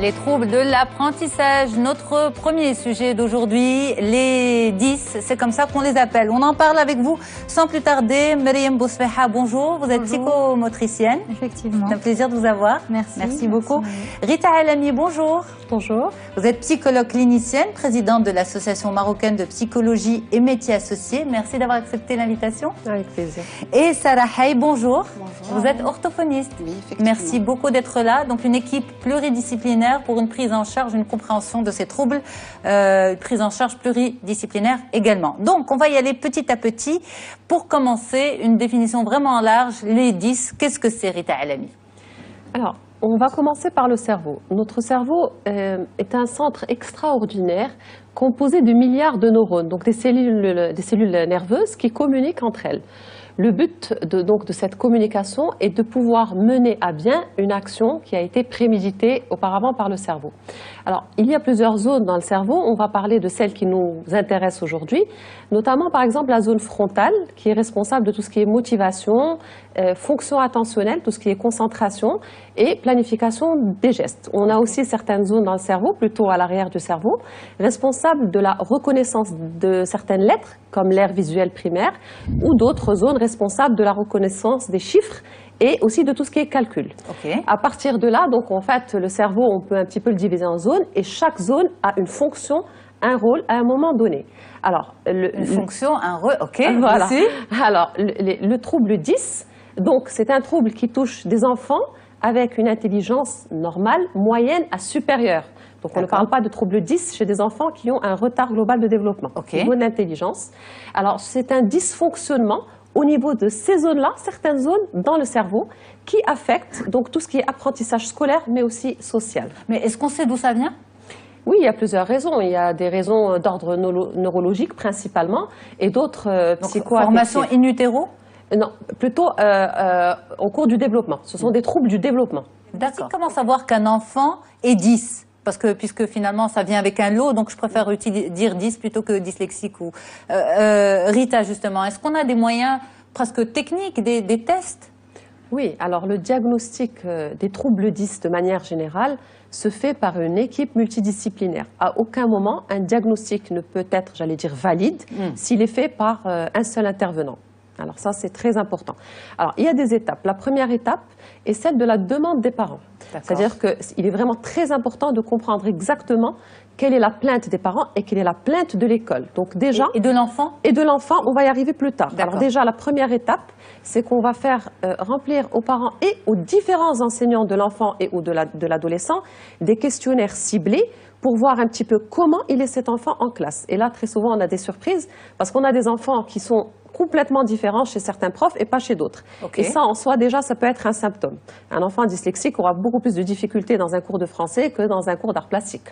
Les troubles de l'apprentissage, notre premier sujet d'aujourd'hui, les 10, c'est comme ça qu'on les appelle. On en parle avec vous sans plus tarder. Maryam Bousfeha, bonjour, vous êtes psychomotricienne. Effectivement. C'est un plaisir de vous avoir. Merci. Merci beaucoup. Rita Alami, bonjour. Bonjour. Vous êtes psychologue clinicienne, présidente de l'Association marocaine de psychologie et métiers associés. Merci d'avoir accepté l'invitation. Avec plaisir. Et Sarah Hay, bonjour. Bonjour. Vous êtes orthophoniste. Oui, effectivement. Merci beaucoup d'être là. Donc une équipe pluridisciplinaire pour une prise en charge, une compréhension de ces troubles, une prise en charge pluridisciplinaire également. Donc on va y aller petit à petit. Pour commencer, une définition vraiment large, les 10, qu'est-ce que c'est, Rita Alami? Alors, on va commencer par le cerveau. Notre cerveau est un centre extraordinaire composé de milliards de neurones, donc des cellules nerveuses qui communiquent entre elles. Le but de cette communication est de pouvoir mener à bien une action qui a été préméditée auparavant par le cerveau. Alors, il y a plusieurs zones dans le cerveau. On va parler de celles qui nous intéressent aujourd'hui, notamment par exemple la zone frontale qui est responsable de tout ce qui est motivation, fonction attentionnelle, tout ce qui est concentration et planification des gestes. On a aussi certaines zones dans le cerveau, plutôt à l'arrière du cerveau, responsables de la reconnaissance de certaines lettres, comme l'aire visuelle primaire, ou d'autres zones responsables de la reconnaissance des chiffres et aussi de tout ce qui est calcul. Okay. À partir de là, donc en fait, le cerveau, on peut un petit peu le diviser en zones et chaque zone a une fonction, un rôle à un moment donné. Alors, une fonction, un rôle, ok. Voilà. Aussi. Alors, le trouble 10, donc c'est un trouble qui touche des enfants avec une intelligence normale, moyenne à supérieure. Donc on ne parle pas de trouble 10 chez des enfants qui ont un retard global de développement, au niveau de l'intelligence. Alors c'est un dysfonctionnement au niveau de ces zones-là, certaines zones dans le cerveau, qui affectent donc tout ce qui est apprentissage scolaire, mais aussi social. Mais est-ce qu'on sait d'où ça vient? Oui, il y a plusieurs raisons. Il y a des raisons d'ordre neurologique principalement, et d'autres psycho-affectives. Formation in utero? Non, plutôt au cours du développement. Ce sont des troubles du développement. D'accord. Comment savoir qu'un enfant est 10? Parce que, puisque finalement ça vient avec un lot, donc je préfère dire 10 plutôt que dyslexique. Ou Rita, justement, est-ce qu'on a des moyens presque techniques, des tests? Oui, alors le diagnostic des troubles 10 de manière générale se fait par une équipe multidisciplinaire. À aucun moment, un diagnostic ne peut être, j'allais dire, valide s'il est fait par un seul intervenant. Alors ça, c'est très important. Alors, il y a des étapes. La première étape est celle de la demande des parents. C'est-à-dire qu'il est vraiment très important de comprendre exactement quelle est la plainte des parents et quelle est la plainte de l'école. Donc déjà... Et de l'enfant? Et de l'enfant, on va y arriver plus tard. Alors déjà, la première étape, c'est qu'on va faire remplir aux parents et aux différents enseignants de l'enfant et ou de l'adolescent des questionnaires ciblés pour voir un petit peu comment il est cet enfant en classe. Et là, très souvent, on a des surprises parce qu'on a des enfants qui sont complètement différents chez certains profs et pas chez d'autres. Et ça, en soi, déjà, ça peut être un symptôme. Un enfant dyslexique aura beaucoup plus de difficultés dans un cours de français que dans un cours d'art plastique.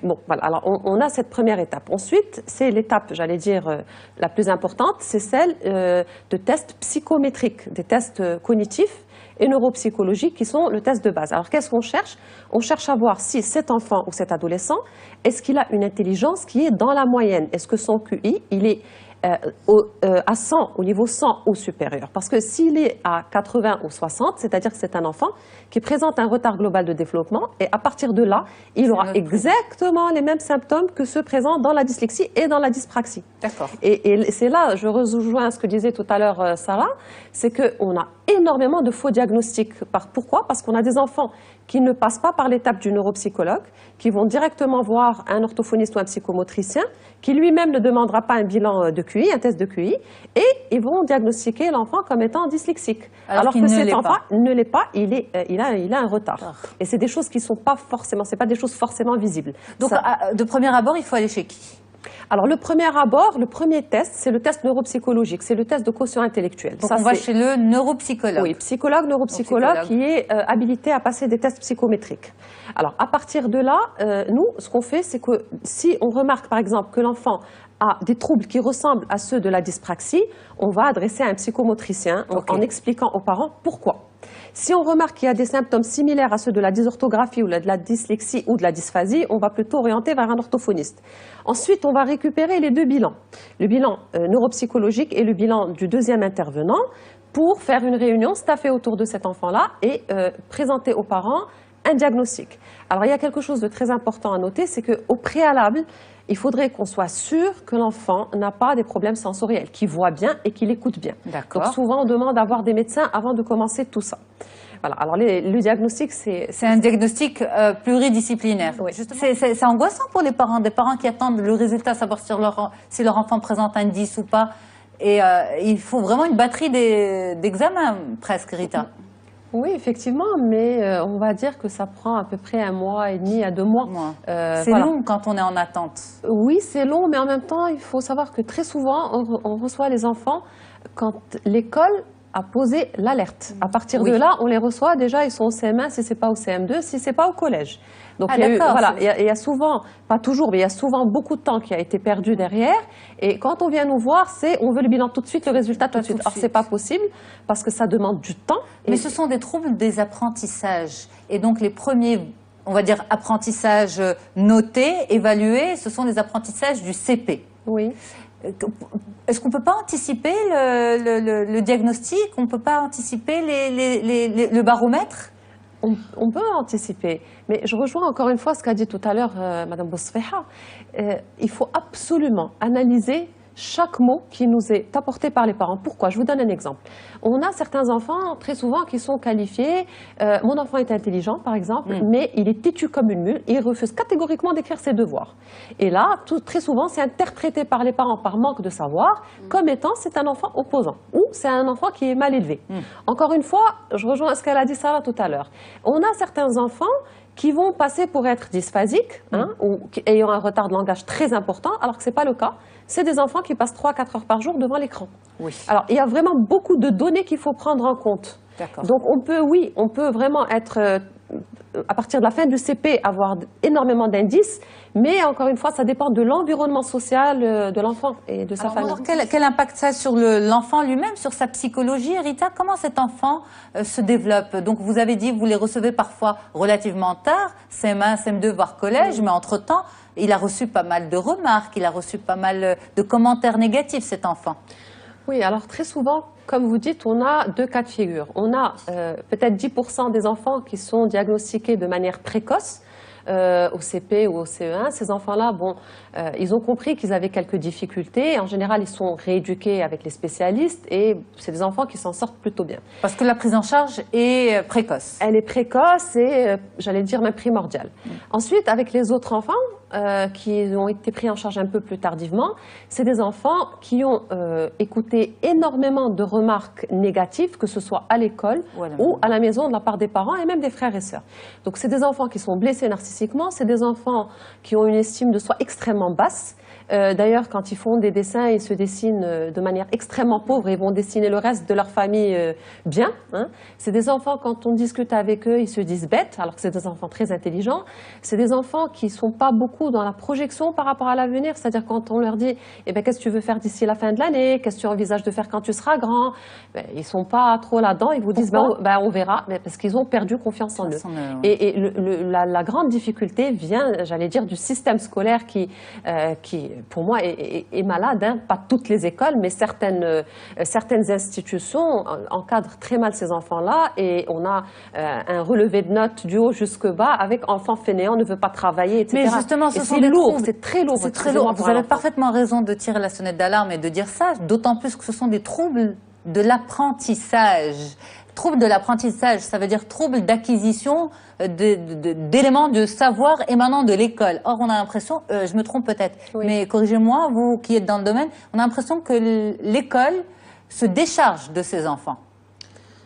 Bon, voilà. Alors, on a cette première étape. Ensuite, c'est l'étape, j'allais dire, la plus importante, c'est celle de tests psychométriques, des tests cognitifs et neuropsychologiques qui sont le test de base. Alors, qu'est-ce qu'on cherche? On cherche à voir si cet enfant ou cet adolescent, est-ce qu'il a une intelligence qui est dans la moyenne? Est-ce que son QI, il est à 100, au niveau 100 ou supérieur. Parce que s'il est à 80 ou 60, c'est-à-dire que c'est un enfant qui présente un retard global de développement et à partir de là, il aura exactement les mêmes symptômes que ceux présents dans la dyslexie et dans la dyspraxie. D'accord. Et c'est là, je rejoins ce que disait tout à l'heure Sarah, c'est qu'on a énormément de faux diagnostics. Pourquoi? Parce qu'on a des enfants qui ne passent pas par l'étape du neuropsychologue, qui vont directement voir un orthophoniste ou un psychomotricien, qui lui-même ne demandera pas un bilan de QI, un test de QI, et ils vont diagnostiquer l'enfant comme étant dyslexique. Alors que cet enfant ne l'est pas, il a un retard. Et c'est des choses qui sont pas forcément, c'est pas des choses forcément visibles. Donc, de premier abord, il faut aller chez qui? Alors, le premier abord, le premier test, c'est le test neuropsychologique, c'est le test de quotient intellectuel. Donc, on va chez le neuropsychologue. Oui, psychologue, neuropsychologue qui est habilité à passer des tests psychométriques. Alors, à partir de là, nous, ce qu'on fait, c'est que si on remarque, par exemple, que l'enfant a des troubles qui ressemblent à ceux de la dyspraxie, on va adresser à un psychomotricien en expliquant aux parents pourquoi. Si on remarque qu'il y a des symptômes similaires à ceux de la dysorthographie ou de la dyslexie ou de la dysphasie, on va plutôt orienter vers un orthophoniste. Ensuite, on va récupérer les deux bilans, le bilan neuropsychologique et le bilan du deuxième intervenant, pour faire une réunion staffée autour de cet enfant-là et présenter aux parents un diagnostic. Alors, il y a quelque chose de très important à noter, c'est qu'au préalable, il faudrait qu'on soit sûr que l'enfant n'a pas des problèmes sensoriels, qu'il voit bien et qu'il écoute bien. D'accord. Donc, souvent, on demande d'avoir des médecins avant de commencer tout ça. Voilà. Alors, le diagnostic, c'est un diagnostic pluridisciplinaire. Oui. C'est angoissant pour les parents, des parents qui attendent le résultat, savoir si leur enfant présente un 10 ou pas. Et il faut vraiment une batterie d'examens, presque, Rita. Oui, effectivement, mais on va dire que ça prend à peu près 1 mois et demi à 2 mois. C'est long quand on est en attente. Oui, c'est long, mais en même temps, il faut savoir que très souvent, on reçoit les enfants quand l'école a posé l'alerte. À partir de là, on les reçoit. Déjà, ils sont au CM1 si ce n'est pas au CM2, si ce n'est pas au collège. Donc, il y a souvent, pas toujours, mais il y a souvent beaucoup de temps qui a été perdu derrière. Et quand on vient nous voir, on veut le bilan tout de suite, le résultat tout de suite. Or, ce n'est pas possible parce que ça demande du temps. Mais ce sont des troubles des apprentissages. Et donc, les premiers, on va dire, apprentissages notés, évalués, ce sont les apprentissages du CP. Oui. Est-ce qu'on ne peut pas anticiper le diagnostic? On ne peut pas anticiper le baromètre? On peut anticiper, mais je rejoins encore une fois ce qu'a dit tout à l'heure Madame Boussfeha. Il faut absolument analyser chaque mot qui nous est apporté par les parents. Pourquoi? Je vous donne un exemple. On a certains enfants, très souvent, qui sont qualifiés. Mon enfant est intelligent, par exemple, mais il est têtu comme une mule et il refuse catégoriquement d'écrire ses devoirs. Et là, très souvent, c'est interprété par les parents par manque de savoir comme étant c'est un enfant opposant ou c'est un enfant qui est mal élevé. Encore une fois, je rejoins ce qu'elle a dit Sarah tout à l'heure. On a certains enfants qui vont passer pour être dysphasiques ou ayant un retard de langage très important, alors que ce n'est pas le cas. C'est des enfants qui passent 3-4 heures par jour devant l'écran. Oui. Alors, il y a vraiment beaucoup de données qu'il faut prendre en compte. Donc, on peut vraiment être, à partir de la fin du CP, avoir énormément d'indices, mais encore une fois, ça dépend de l'environnement social de l'enfant et de sa famille. Alors, quel impact ça a sur l'enfant lui-même, sur sa psychologie, Rita? Comment cet enfant se développe? Donc, vous avez dit, vous les recevez parfois relativement tard, CM1, CM2, voire collège, mais entre-temps, il a reçu pas mal de remarques, il a reçu pas mal de commentaires négatifs, cet enfant. Oui, alors très souvent, comme vous dites, on a 2 cas de figure. On a peut-être 10% des enfants qui sont diagnostiqués de manière précoce, au CP ou au CE1. Ces enfants-là, ils ont compris qu'ils avaient quelques difficultés. En général, ils sont rééduqués avec les spécialistes et c'est des enfants qui s'en sortent plutôt bien. Parce que la prise en charge est précoce. Elle est précoce et, j'allais dire, même primordiale. Ensuite, avec les autres enfants, qui ont été pris en charge un peu plus tardivement, c'est des enfants qui ont écouté énormément de remarques négatives, que ce soit à l'école ou à la maison de la part des parents et même des frères et sœurs. Donc c'est des enfants qui sont blessés narcissiquement, c'est des enfants qui ont une estime de soi extrêmement basse. D'ailleurs, quand ils font des dessins, ils se dessinent de manière extrêmement pauvre et ils vont dessiner le reste de leur famille bien. C'est des enfants, quand on discute avec eux, ils se disent bêtes, alors que c'est des enfants très intelligents. C'est des enfants qui ne sont pas beaucoup dans la projection par rapport à l'avenir, c'est-à-dire quand on leur dit qu'est-ce que tu veux faire d'ici la fin de l'année, qu'est-ce que tu envisages de faire quand tu seras grand, ils ne sont pas trop là-dedans, ils vous disent on verra, parce qu'ils ont perdu confiance en eux. Et la grande difficulté vient, j'allais dire, du système scolaire qui pour moi, est malade. Pas toutes les écoles, mais certaines institutions encadrent très mal ces enfants-là et on a un relevé de notes du haut jusque bas avec enfant fainéant, ne veut pas travailler, etc. Mais justement, c'est lourd, c'est très lourd. C'est très lourd. Vous avez parfaitement raison de tirer la sonnette d'alarme et de dire ça, d'autant plus que ce sont des troubles de l'apprentissage. Trouble de l'apprentissage, ça veut dire trouble d'acquisition d'éléments de savoir émanant de l'école. Or, on a l'impression, je me trompe peut-être, mais corrigez-moi, vous qui êtes dans le domaine, on a l'impression que l'école se décharge de ses enfants.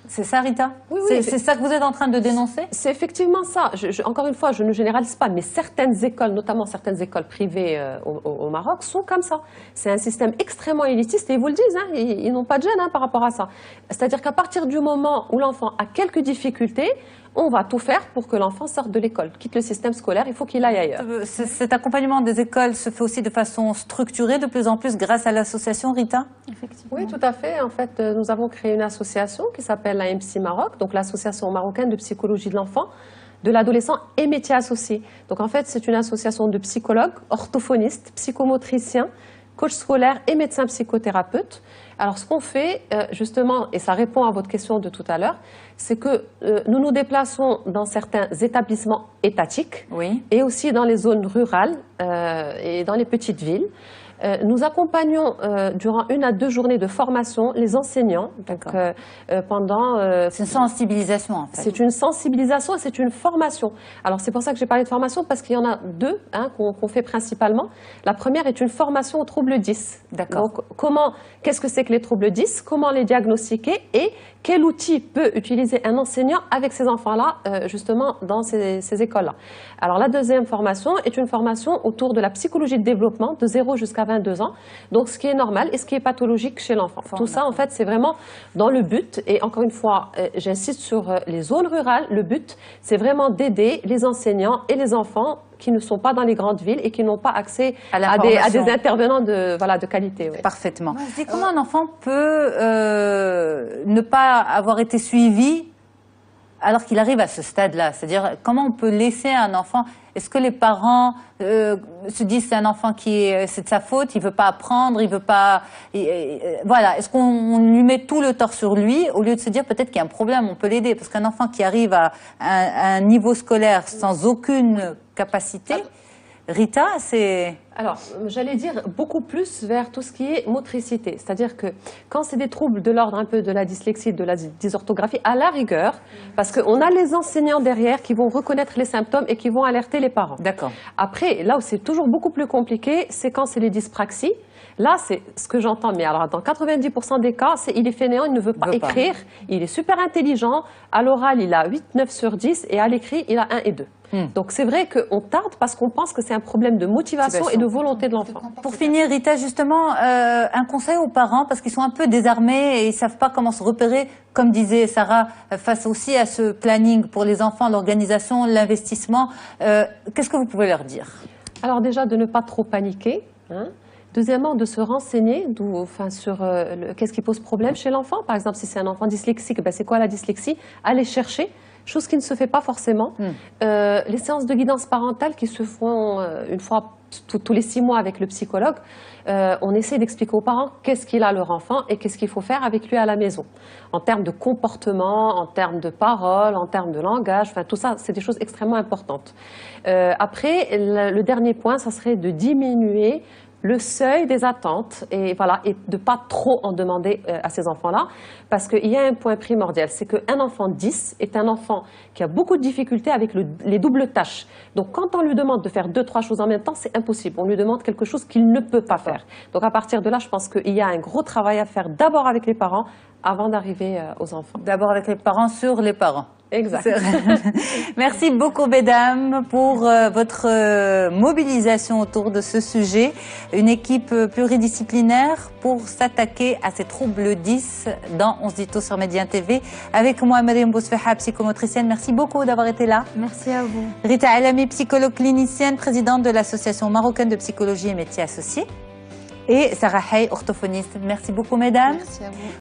C'est ça, Rita? Oui, c'est ça que vous êtes en train de dénoncer? C'est effectivement ça. Encore une fois, je ne généralise pas, mais certaines écoles, notamment certaines écoles privées au Maroc, sont comme ça. C'est un système extrêmement élitiste et ils vous le disent, ils n'ont pas de gêne par rapport à ça. C'est-à-dire qu'à partir du moment où l'enfant a quelques difficultés, on va tout faire pour que l'enfant sorte de l'école, quitte le système scolaire, il faut qu'il aille ailleurs. Cet accompagnement des écoles se fait aussi de façon structurée de plus en plus grâce à l'association, Rita? Effectivement. Oui, tout à fait. En fait, nous avons créé une association qui s'appelle l'AMC Maroc, donc l'Association marocaine de psychologie de l'enfant, de l'adolescent et métiers associés. Donc en fait, c'est une association de psychologues, orthophonistes, psychomotriciens, coachs scolaires et médecins psychothérapeutes. Alors, ce qu'on fait, justement, et ça répond à votre question de tout à l'heure, c'est que nous nous déplaçons dans certains établissements étatiques et aussi dans les zones rurales et dans les petites villes. Nous accompagnons durant 1 à 2 journées de formation les enseignants. Pendant. C'est une sensibilisation en fait. C'est une sensibilisation et c'est une formation. Alors c'est pour ça que j'ai parlé de formation parce qu'il y en a 2 qu'on fait principalement. La première est une formation aux troubles 10. D'accord. Donc qu'est-ce que c'est que les troubles 10? Comment les diagnostiquer et quel outil peut utiliser un enseignant avec ces enfants-là, justement, dans ces écoles-là. Alors, la deuxième formation est une formation autour de la psychologie de développement de 0 jusqu'à 22 ans. Donc, ce qui est normal et ce qui est pathologique chez l'enfant. Tout ça, en fait, c'est vraiment dans le but. Et encore une fois, j'insiste sur les zones rurales. Le but, c'est vraiment d'aider les enseignants et les enfants qui ne sont pas dans les grandes villes et qui n'ont pas accès à des intervenants de qualité. Oui. Parfaitement. Comment un enfant peut ne pas avoir été suivi alors qu'il arrive à ce stade-là? C'est-à-dire, comment on peut laisser un enfant... Est-ce que les parents se disent c'est un enfant c'est de sa faute, il veut pas apprendre, il veut pas... voilà, est-ce qu'on lui met tout le tort sur lui au lieu de se dire peut-être qu'il y a un problème, on peut l'aider? Parce qu'un enfant qui arrive à un niveau scolaire sans aucune capacité... Rita, c'est... Alors, j'allais dire beaucoup plus vers tout ce qui est motricité. C'est-à-dire que quand c'est des troubles de l'ordre un peu de la dyslexie, de la dysorthographie, à la rigueur, parce qu'on a les enseignants derrière qui vont reconnaître les symptômes et qui vont alerter les parents. D'accord. Après, là où c'est toujours beaucoup plus compliqué, c'est quand c'est les dyspraxies. Là, c'est ce que j'entends, mais alors dans 90% des cas, il est fainéant, il ne veut pas écrire, il est super intelligent, à l'oral, il a 8, 9 sur 10, et à l'écrit, il a 1 et 2. Donc c'est vrai qu'on tarde parce qu'on pense que c'est un problème de motivation et de volonté de l'enfant. Pour finir, Rita, justement, un conseil aux parents, parce qu'ils sont un peu désarmés et ils ne savent pas comment se repérer, comme disait Sarah, face aussi à ce planning pour les enfants, l'organisation, l'investissement. Qu'est-ce que vous pouvez leur dire? Alors déjà, de ne pas trop paniquer. Deuxièmement, de se renseigner sur qu'est-ce qui pose problème chez l'enfant. Par exemple, si c'est un enfant dyslexique, c'est quoi la dyslexie? Aller chercher, chose qui ne se fait pas forcément. Les séances de guidance parentale qui se font une fois tous les 6 mois avec le psychologue, on essaie d'expliquer aux parents qu'est-ce qu'il a leur enfant et qu'est-ce qu'il faut faire avec lui à la maison. En termes de comportement, en termes de parole, en termes de langage, tout ça, c'est des choses extrêmement importantes. Après, le dernier point, ça serait de diminuer le seuil des attentes et de ne pas trop en demander à ces enfants-là, parce qu'il y a un point primordial, c'est qu'un enfant 10 est un enfant qui a beaucoup de difficultés avec les doubles tâches. Donc quand on lui demande de faire 2-3 choses en même temps, c'est impossible. On lui demande quelque chose qu'il ne peut pas faire. Donc à partir de là, je pense qu'il y a un gros travail à faire d'abord avec les parents avant d'arriver aux enfants. D'abord avec les parents sur les parents. Exact. Merci beaucoup, mesdames, pour votre mobilisation autour de ce sujet. Une équipe pluridisciplinaire pour s'attaquer à ces troubles 10 dans On se dit tout sur Média TV. Avec moi, Mariam Bousfeha, psychomotricienne. Merci beaucoup d'avoir été là. Merci à vous. Rita Alami, psychologue clinicienne, présidente de l'Association marocaine de psychologie et métiers associés. Et Sarah Hay, orthophoniste. Merci beaucoup, mesdames. Merci à vous.